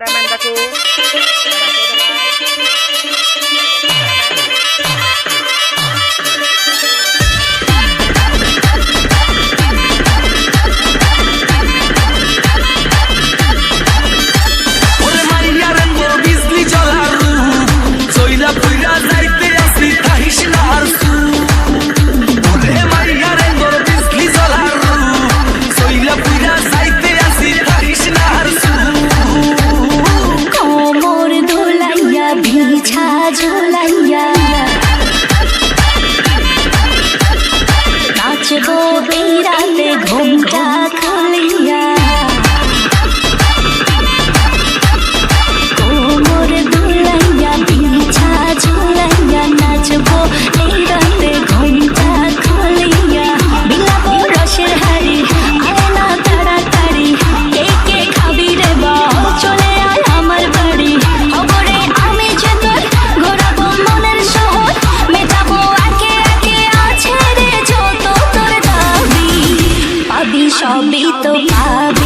cameraman দেখো नाचबो बेराते घुमटा खुलिया कोमर दुलैया बिछा झुलैया नाचबो बेराते घुमटा खुलिया বিলাবো রসের হাড়ি আয় না তাড়াতাড়ি কে খাবি রে বাপ চলে আয় আমার বাড়ি খবরে আমি যে তোর ঘোরাবো মনের শহর মেটাবো একে একে আছে রে যত তোর দাবি পাবি সবই তো পাবি